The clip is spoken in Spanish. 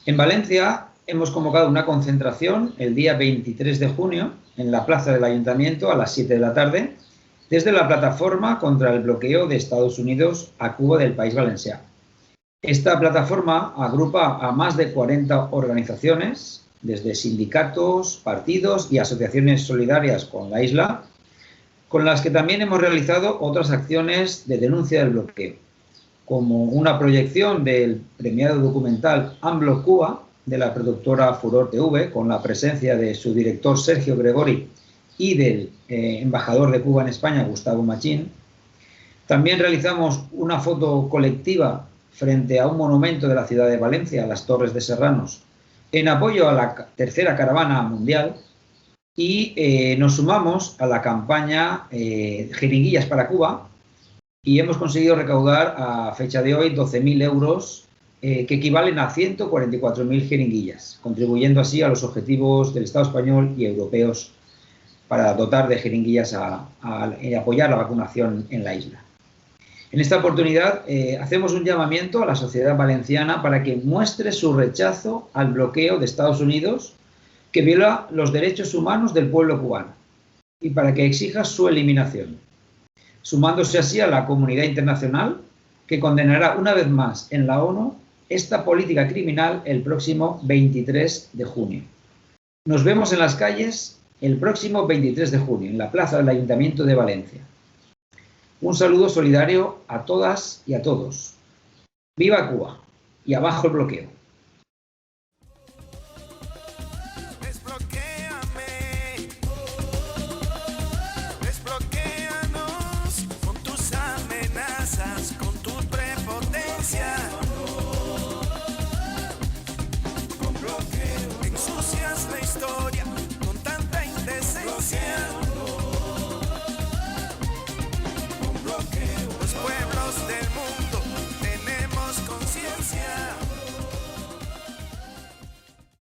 En Valencia hemos convocado una concentración el día 23 de junio en la plaza del Ayuntamiento a las 7 de la tarde desde la plataforma contra el bloqueo de Estados Unidos a Cuba del País Valencià. Esta plataforma agrupa a más de 40 organizaciones, desde sindicatos, partidos y asociaciones solidarias con la isla, con las que también hemos realizado otras acciones de denuncia del bloqueo, como una proyección del premiado documental AMLO Cuba, de la productora Furor TV, con la presencia de su director Sergio Gregori y del embajador de Cuba en España, Gustavo Machín. También realizamos una foto colectiva frente a un monumento de la ciudad de Valencia, las Torres de Serranos, en apoyo a la tercera caravana mundial, y nos sumamos a la campaña Jeringuillas para Cuba, y hemos conseguido recaudar a fecha de hoy 12.000 euros, que equivalen a 144.000 jeringuillas, contribuyendo así a los objetivos del Estado español y europeos para dotar de jeringuillas y apoyar la vacunación en la isla. En esta oportunidad hacemos un llamamiento a la sociedad valenciana para que muestre su rechazo al bloqueo de Estados Unidos, que viola los derechos humanos del pueblo cubano, y para que exija su eliminación, sumándose así a la comunidad internacional, que condenará una vez más en la ONU esta política criminal el próximo 23 de junio. Nos vemos en las calles el próximo 23 de junio, en la plaza del Ayuntamiento de Valencia. Un saludo solidario a todas y a todos. ¡Viva Cuba! Y abajo el bloqueo.